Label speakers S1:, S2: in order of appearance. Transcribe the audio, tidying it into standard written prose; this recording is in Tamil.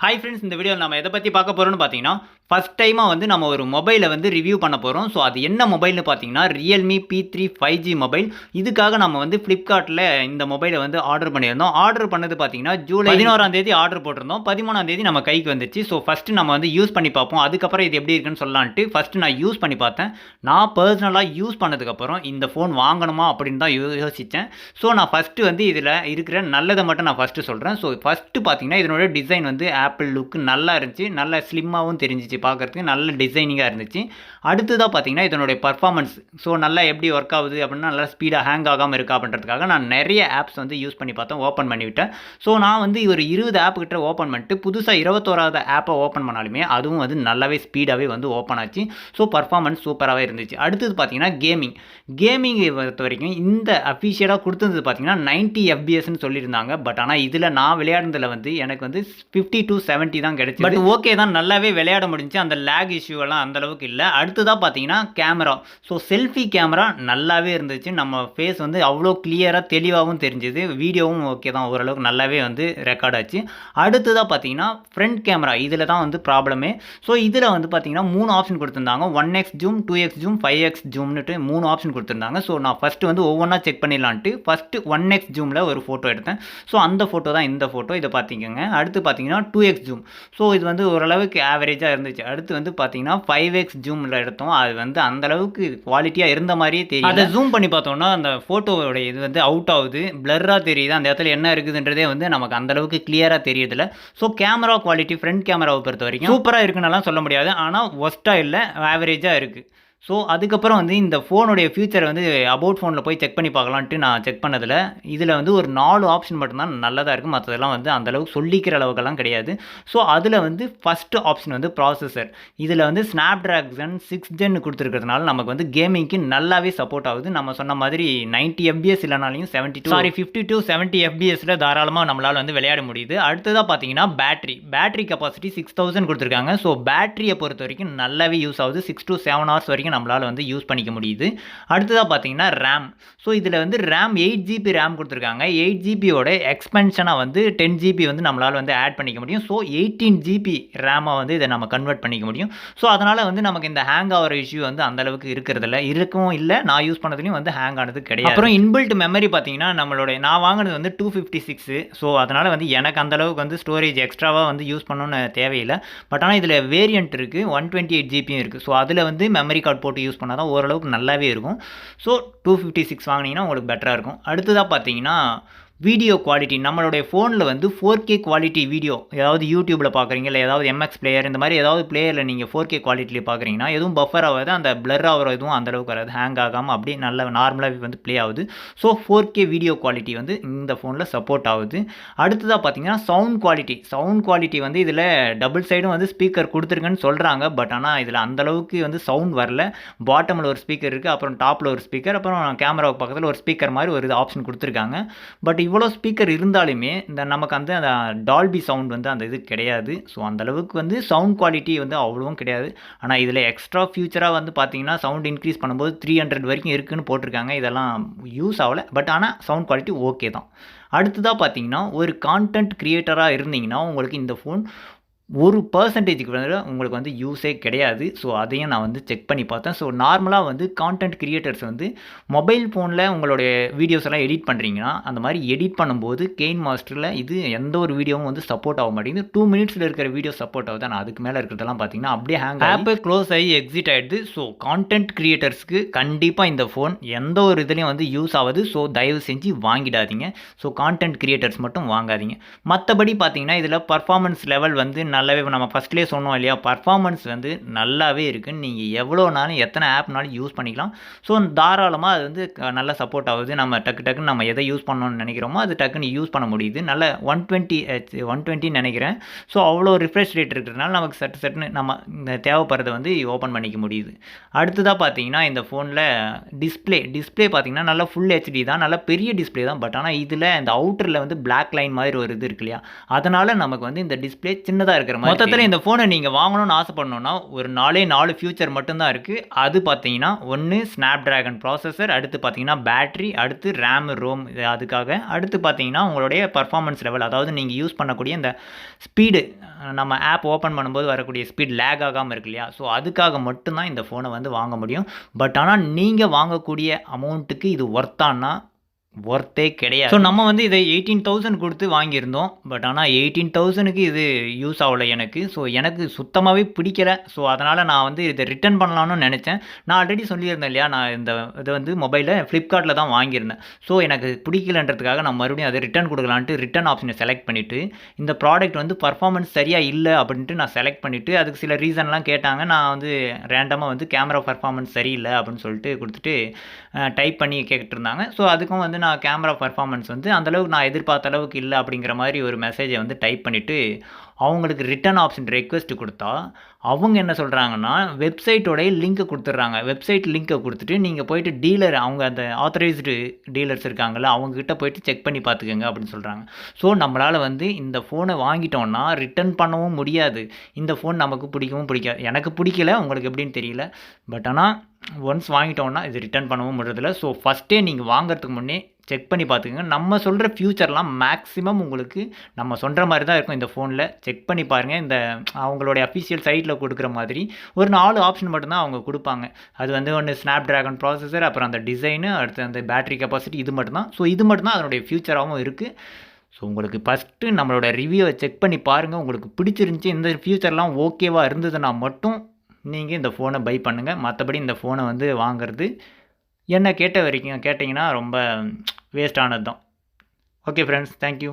S1: ஹாய் ஃப்ரெண்ட்ஸ், இந்த வீடியோவில் நம்ம எதை பற்றி பார்க்க போகிறோம்னு பார்த்தீங்கன்னா, ஃபஸ்ட் டைமாக வந்து நம்ம ஒரு மொபைலை வந்து ரிவ்யூ பண்ண போகிறோம். ஸோ அது என்ன மொபைல்னு பார்த்தீங்கன்னா, ரியல்மி P3 5G மொபைல். இதுக்காக நம்ம வந்து ஃப்ளிப்கார்ட்டில் இந்த மொபைலை வந்து ஆர்டர் பண்ணியிருந்தோம். ஆர்டர் பண்ணது பார்த்தீங்கன்னா ஜூலை 11ஆம் தேதி ஆர்டர் போட்டிருந்தோம். 13ஆம் தேதி நம்ம கைக்கு வந்துச்சு. ஸோ ஃபஸ்ட்டு நம்ம வந்து யூஸ் பண்ணி பார்ப்போம். அதுக்கப்புறம் இது எப்படி இருக்குன்னு சொல்லலான்ட்டு ஃபஸ்ட்டு நான் யூஸ் பண்ணி பார்த்தேன். நான் பர்சனலாக யூஸ் பண்ணதுக்கப்புறம் இந்த ஃபோன் வாங்கணுமா அப்படின்னு தான் யோசித்தேன். ஸோ நான் ஃபஸ்ட்டு வந்து இதில் இருக்கிற நல்லதை மட்டும் நான் ஃபஸ்ட்டு சொல்கிறேன். ஸோ ஃபஸ்ட்டு பார்த்தீங்கன்னா இதனோட டிசைன் வந்து ஆப்பிள் லுக் நல்லா இருந்துச்சு. நல்ல ஸ்லிம்மாகவும் தெரிஞ்சிச்சு, பார்க்குறதுக்கு நல்ல டிசைனிங்காக இருந்துச்சு. அடுத்ததாக பார்த்தீங்கன்னா இதனுடைய பர்ஃபார்மன்ஸ். ஸோ நல்லா எப்படி ஒர்க் ஆகுது அப்படின்னா நல்லா ஸ்பீடாக ஹேங் ஆகாமல் இருக்கா அப்படின்றதுக்காக நான் நிறைய ஆப்ஸ் வந்து யூஸ் பண்ணி பார்த்தேன், ஓப்பன் பண்ணிவிட்டேன். ஸோ நான் வந்து ஒரு 20 ஆப் கிட்ட ஓப்பன் பண்ணிட்டு புதுசாக 21வது ஆப்பை ஓப்பன் பண்ணாலுமே அதுவும் வந்து நல்லாவே ஸ்பீடாகவே வந்து ஓப்பன் ஆச்சு. ஸோ பர்ஃபார்மன்ஸ் சூப்பராகவே இருந்துச்சு. அடுத்தது பார்த்தீங்கன்னா கேமிங்கை பொறுத்த வரைக்கும் இந்த அஃபிஷியலாக கொடுத்தது பார்த்தீங்கன்னா 90 FPSன்னு சொல்லியிருந்தாங்க. பட் ஆனால் இதில் நான் விளையாடுறதுல வந்து எனக்கு வந்து 50 to 70 தான் கிடைச்சு. பட் ஓகே தான், நல்லாவே விளையாட முடிஞ்சு. அந்த லேக் இஷ்யூ எல்லாம் அந்த அளவுக்கு இல்லை. அடுத்ததாக பார்த்தீங்கன்னா கேமரா. ஸோ செல்ஃபி கேமரா நல்லாவே இருந்துச்சு. நம்ம ஃபேஸ் வந்து அவ்வளோ கிளியராக தெளிவாகவும் தெரிஞ்சுது. வீடியோவும் ஓகே தான், ஓரளவுக்கு நல்லாவே வந்து ரெக்கார்ட் ஆச்சு. அடுத்ததாக பார்த்தீங்கன்னா ஃப்ரண்ட் கேமரா, இதில் தான் வந்து ப்ராப்ளமே. ஸோ இதில் வந்து பார்த்தீங்கன்னா 3 ஆப்ஷன் கொடுத்துருந்தாங்க. 1x zoom, 2x zoom, 5x ஜூம்னுட்டு 3 option கொடுத்துருந்தாங்க. ஸோ நான் ஃபஸ்ட்டு வந்து ஒவ்வொன்றா செக் பண்ணிடலான்ட்டு ஃபஸ்ட்டு 1x ஜூமில் ஒரு ஃபோட்டோ எடுத்தேன். ஸோ அந்த ஃபோட்டோ தான் இந்த ஃபோட்டோ, இதை பார்த்திக்கோங்க. அடுத்து பார்த்தீங்கன்னா 2x ஜூம். ஸோ இது வந்து ஓரளவுக்கு ஆவரேஜாக இருந்துச்சு. அடுத்து வந்து பார்த்தீங்கன்னா 5x ஜூமில் எடுத்தோம். அது வந்து அந்தளவுக்கு குவாலிட்டியாக இருந்த மாதிரியே தெரியும். அதை ஜூம் பண்ணி பார்த்தோம்னா அந்த ஃபோட்டோவோட இது வந்து அவுட் ஆகுது, பிளர்ராக தெரியுது. அந்த இடத்துல என்ன இருக்குதுன்றதே வந்து நமக்கு அந்தளவுக்கு கிளியராக தெரியுதில்ல. ஸோ கேமரா குவாலிட்டி ஃப்ரண்ட் கேமராவை பொறுத்த வரைக்கும் சூப்பராக இருக்குன்னெல்லாம் சொல்ல முடியாது. ஆனால் ஒஸ்ட்டாக இல்லை, ஆவரேஜாக இருக்குது. ஸோ அதுக்கப்புறம் வந்து இந்த ஃபோனுடைய ஃபியூச்சர் வந்து அபவுட் ஃபோனில் போய் செக் பண்ணி பார்க்கலான்ட்டு நான் செக் பண்ணதில் இதில் வந்து ஒரு 4 ஆப்ஷன் மட்டும்தான் நல்லதாக இருக்குது. மற்றதெல்லாம் வந்து அந்தளவுக்கு சொல்லிக்கிற அளவுக்கெல்லாம் கிடையாது. ஸோ அதில் வந்து ஃபஸ்ட்டு ஆப்ஷன் வந்து ப்ராசஸர். இதில் வந்து ஸ்னாப்ட்ராகன் 6 Gen கொடுத்துருக்கிறதுனால நமக்கு வந்து கேமிங்க்கு நல்லாவே சப்போர்ட் ஆகுது. நம்ம சொன்ன மாதிரி 90 FPS இல்லைனாலையும் 50 to 70 FPSல தாராளமாக நம்மளால் வந்து விளையாட முடியுது. அடுத்ததாக பார்த்தீங்கன்னா பேட்டரி கெப்பாசிட்டி 6000 கொடுத்துருக்காங்க. ஸோ பேட்டரியை பொறுத்த வரைக்கும் நல்லாவே யூஸ் ஆகுது. 6 to 7 hours வரைக்கும் நம்மளால் வந்து யூஸ் பண்ணிக்க முடியுது. அடுத்ததாக பார்த்தீங்கன்னா ரேம். ஸோ இதில் வந்து ரேம் 8GB ரேம் கொடுத்துருக்காங்க. 8GBயோட எக்ஸ்பென்ஷனாக வந்து 10GB வந்து நம்மளால் வந்து ஆட் பண்ணிக்க முடியும். ஸோ 18GB ரேமாக வந்து இதை நம்ம கன்வெர்ட் பண்ணிக்க முடியும். ஸோ அதனால் வந்து நமக்கு இந்த ஹேங் ஆகிற இஷ்யூ வந்து அந்தளவுக்கு இருக்கிறதில்ல, இருக்கும் இல்லை. நான் யூஸ் பண்ணதுலையும் வந்து ஹேங் ஆனது கிடையாது. அப்புறம் இன்பில்ட் மெமரி பார்த்தீங்கன்னா நான் வாங்கினது வந்து 256. ஸோ அதனால் வந்து எனக்கு அந்தளவுக்கு வந்து ஸ்டோரேஜ் எக்ஸ்ட்ராவாக வந்து யூஸ் பண்ணணும்னு தேவையில்லை. பட் ஆனால் இதில் வேரியன்ட் இருக்குது, 128GB இருக்குது. ஸோ அதில் வந்து மெமரி கார்டு போட்டு யூஸ் பண்ணால் தான் ஓரளவுக்கு நல்லாவே இருக்கும். ஸோ 256 வாங்கினீங்கன்னா உங்களுக்கு பெட்டராக இருக்கும். அடுத்ததாக பார்த்தீங்கன்னா வீடியோ குவாலிட்டி. நம்மளுடைய ஃபோனில் வந்து 4K குவாலிட்டி வீடியோ, ஏதாவது யூடியூப்பில் பார்க்குறீங்க, இல்லை ஏதாவது MX பிளேயர், இந்த மாதிரி ஏதாவது பிளேயரில் நீங்கள் 4K குவாலிட்டியில் பார்க்குறீங்கன்னா எதுவும் பஃபர் ஆகாது, அந்த பிளர் ஆகிற எதுவும் அந்தளவுக்கு வராது, ஹேங் ஆகாமல் அப்படியே நல்ல நார்மலாகவே வந்து ப்ளே ஆகுது. ஸோ 4K வீடியோ குவாலிட்டி வந்து இந்த ஃபோனில் சப்போர்ட் ஆகுது. அடுத்ததாக பார்த்தீங்கன்னா சவுண்ட் குவாலிட்டி வந்து இதில் டபுள் சைடும் வந்து ஸ்பீக்கர் கொடுத்துருக்குன்னு சொல்கிறாங்க. பட் ஆனால் இதில் அந்தளவுக்கு வந்து சவுண்ட் வரல. பாட்டமில் ஒரு ஸ்பீக்கர் இருக்குது, அப்புறம் டாப்பில் ஒரு ஸ்பீக்கர், அப்புறம் கேமராவுக்கு பக்கத்தில் ஒரு ஸ்பீக்கர் மாதிரி ஒரு ஆப்ஷன் கொடுத்துருக்காங்க. பட் இவ்வளோ ஸ்பீக்கர் இருந்தாலுமே நமக்கு அந்த டால்பி சவுண்ட் வந்து அந்த இது கிடையாது. ஸோ அந்தளவுக்கு வந்து சவுண்ட் குவாலிட்டி வந்து அவ்வளவும் கிடையாது. ஆனால் இதில் எக்ஸ்ட்ரா ஃபியூச்சராக வந்து பார்த்தீங்கன்னா சவுண்ட் இன்க்ரீஸ் பண்ணும்போது 300 வரைக்கும் இருக்குதுன்னு போட்டிருக்காங்க. இதெல்லாம் யூஸ் ஆகலை, பட் ஆனால் சவுண்ட் குவாலிட்டி ஓகே தான். அடுத்ததாக பார்த்தீங்கன்னா ஒரு கான்டென்ட் கிரியேட்டராக இருந்தீங்கன்னா உங்களுக்கு இந்த ஃபோன் 1% வந்து உங்களுக்கு வந்து யூஸே கிடையாது. ஸோ அதையும் நான் வந்து செக் பண்ணி பார்த்தேன். ஸோ நார்மலாக வந்து கான்டென்ட் கிரியேட்டர்ஸ் வந்து மொபைல் ஃபோனில் உங்களுடைய வீடியோஸ் எல்லாம் எடிட் பண்ணுறீங்கன்னா அந்த மாதிரி எடிட் பண்ணும்போது கெயின் மாஸ்டரில் இது எந்த ஒரு வீடியோவும் வந்து சப்போர்ட் ஆக மாட்டேங்குது. 2 மினிட்ஸில் இருக்கிற வீடியோ சப்போர்ட் ஆகுது. ஆனால் அதுக்கு மேலே இருக்கிறதெல்லாம் பார்த்தீங்கன்னா அப்படியே ஹேங் ஆப்பை க்ளோஸ் ஆகி எக்ஸிட் ஆகிடுது. ஸோ கான்டென்ட் கிரியேட்டர்ஸ்க்கு கண்டிப்பாக இந்த ஃபோன் எந்த ஒரு இதுலேயும் வந்து யூஸ் ஆகுது. ஸோ தயவு செஞ்சு வாங்கிடாதீங்க. ஸோ கான்டென்ட் கிரியேட்டர்ஸ் மட்டும் வாங்காதீங்க. மற்றபடி பார்த்தீங்கன்னா இதில் பர்ஃபார்மன்ஸ் லெவல் வந்து நல்லாவே நம்ம ஃபஸ்ட்லேயே சொன்னோம் இல்லையா, பர்ஃபார்மன்ஸ் வந்து நல்லாவே இருக்குன்னு நீங்கள் எவ்வளோ நாளும் எத்தனை ஆப்னாலும் யூஸ் பண்ணிக்கலாம். ஸோ தாராளமாக அது வந்து நல்லா சப்போர்ட் ஆகுது. நம்ம டக்குன்னு நம்ம எதை யூஸ் பண்ணணும்னு நினைக்கிறோமோ அது டக்குன்னு யூஸ் பண்ண முடியுது. நல்ல 120 நினைக்கிறேன். ஸோ அவ்வளோ ரிஃப்ரெஷ் ரேட் இருக்கிறதுனால நமக்கு சட்டுன்னு நம்ம இந்த தேவைப்படுறதை வந்து ஓப்பன் பண்ணிக்க முடியுது. அடுத்ததாக பார்த்தீங்கன்னா இந்த ஃபோனில் டிஸ்பிளே பார்த்தீங்கன்னா நல்லா ஃபுல் HD தான், நல்லா பெரிய டிஸ்பிளே தான். பட் ஆனால் இதில் இந்த அவுட்டரில் வந்து பிளாக் லைன் மாதிரி ஒரு இது இருக்கு இல்லையா, அதனால் நமக்கு வந்து இந்த டிஸ்பிளே சின்னதாக இருக்கிற மாதிரி. மொத்தத்தில் இந்த ஃபோனை நீங்கள் வாங்கணும்னு ஆசைப்படணுன்னா ஒரு 4 ஃபியூச்சர் மட்டும்தான் இருக்குது. அது பார்த்தீங்கன்னா ஒன்று ஸ்னாப் ட்ராகன் ப்ராசஸர், அடுத்து பார்த்தீங்கன்னா பேட்டரி, அடுத்து ரேம் ரோம் இது அதுக்காக, அடுத்து பார்த்தீங்கன்னா உங்களுடைய பர்ஃபார்மன்ஸ் லெவல், அதாவது நீங்கள் யூஸ் பண்ணக்கூடிய இந்த ஸ்பீடு, நம்ம ஆப் ஓப்பன் பண்ணும்போது வரக்கூடிய ஸ்பீட் லேக் ஆகாமல் இருக்கு இல்லையா, ஸோ அதுக்காக மட்டும்தான் இந்த ஃபோனை வந்து வாங்க முடியும். பட் ஆனால் நீங்கள் வாங்கக்கூடிய அமௌண்ட்டுக்கு இது ஒர்த்தானா ஒர்த்தே கிடையாது. ஸோ நம்ம வந்து இதை 18,000 கொடுத்து வாங்கியிருந்தோம். பட் ஆனால் 18,000க்கு இது யூஸ் ஆகலை எனக்கு. ஸோ எனக்கு சுத்தமாகவே பிடிக்கலை. ஸோ அதனால் நான் வந்து இதை ரிட்டர்ன் பண்ணலான்னு நினச்சேன். நான் ஆல்ரெடி சொல்லியிருந்தேன் இல்லையா, நான் இந்த இதை வந்து மொபைலை ஃப்ளிப்கார்ட்டில் தான் வாங்கியிருந்தேன். ஸோ எனக்கு பிடிக்கலன்றதுக்காக நான் மறுபடியும் அதை ரிட்டர்ன் கொடுக்கலான்ட்டு ரிட்டர்ன் ஆப்ஷனை செலக்ட் பண்ணிவிட்டு, இந்த ப்ராடக்ட் வந்து பர்ஃபார்மன்ஸ் சரியாக இல்லை அப்படின்ட்டு நான் செலக்ட் பண்ணிவிட்டு, அதுக்கு சில ரீசன்லாம் கேட்டாங்க. நான் வந்து ரேண்டமாக வந்து கேமரா பர்ஃபார்மன்ஸ் சரியில்லை அப்படின்னு சொல்லிட்டு கொடுத்துட்டு டைப் பண்ணி கேட்டுருந்தாங்க. ஸோ அதுக்கும் வந்து நான் கேமரா பர்ஃபார்மன்ஸ் வந்து அந்தளவுக்கு நான் எதிர்பார்த்த அளவுக்கு இல்லை அப்படிங்கிற மாதிரி ஒரு மெசேஜை வந்து டைப் பண்ணிவிட்டு அவங்களுக்கு ரிட்டர்ன் ஆப்ஷன் ரெக்வெஸ்ட் கொடுத்தா, அவங்க என்ன சொல்கிறாங்கன்னா வெப்சைட்டோடைய லிங்க்கை கொடுத்துட்றாங்க. வெப்சைட் லிங்க்கை கொடுத்துட்டு நீங்கள் போயிட்டு டீலர், அவங்க அந்த ஆத்தரைஸ்டு டீலர்ஸ் இருக்காங்கள்ல, அவங்கக்கிட்ட போயிட்டு செக் பண்ணி பார்த்துக்கோங்க அப்படின்னு சொல்கிறாங்க. ஸோ நம்மளால் வந்து இந்த ஃபோனை வாங்கிட்டோன்னா ரிட்டர்ன் பண்ணவும் முடியாது. இந்த ஃபோன் நமக்கு பிடிக்கவும் பிடிக்காது. எனக்கு பிடிக்கல, உங்களுக்கு எப்படின்னு தெரியல. பட் ஆனால் ஒன்ஸ் வாங்கிட்டோன்னா இது ரிட்டர்ன் பண்ணவும் முடியறதில்ல. ஸோ ஃபஸ்ட்டே நீங்கள் வாங்குறதுக்கு முன்னே செக் பண்ணி பார்த்துக்கங்க. நம்ம சொல்கிற ஃபியூச்சர்லாம் மேக்ஸிமம் உங்களுக்கு நம்ம சொல்கிற மாதிரி தான் இருக்கும் இந்த ஃபோனில். செக் பண்ணி பாருங்கள். இந்த அவங்களுடைய அஃபிஷியல் சைட்டில் கொடுக்குற மாதிரி ஒரு 4 ஆப்ஷன் மட்டும்தான் அவங்க கொடுப்பாங்க. அது வந்து ஒன்று ஸ்னாப் ட்ராகன் ப்ராசஸர், அப்புறம் அந்த டிசைனு, அடுத்து அந்த பேட்டரி கெப்பாசிட்டி, இது மட்டும்தான். ஸோ இது மட்டும்தான் அதனுடைய ஃபியூச்சராகவும் இருக்குது. ஸோ உங்களுக்கு ஃபஸ்ட்டு நம்மளோட ரிவ்யூவை செக் பண்ணி பாருங்கள். உங்களுக்கு பிடிச்சிருந்துச்சி, இந்த ஃபியூச்சர்லாம் ஓகேவாக இருந்ததுன்னா மட்டும் நீங்கள் இந்த ஃபோனை பை பண்ணுங்கள். மற்றபடி இந்த ஃபோனை வந்து வாங்குறது என்ன கேட்ட வரைக்கும் கேட்டிங்கன்னா ரொம்ப வேஸ்ட் ஆனது தான். Okay friends, thank you.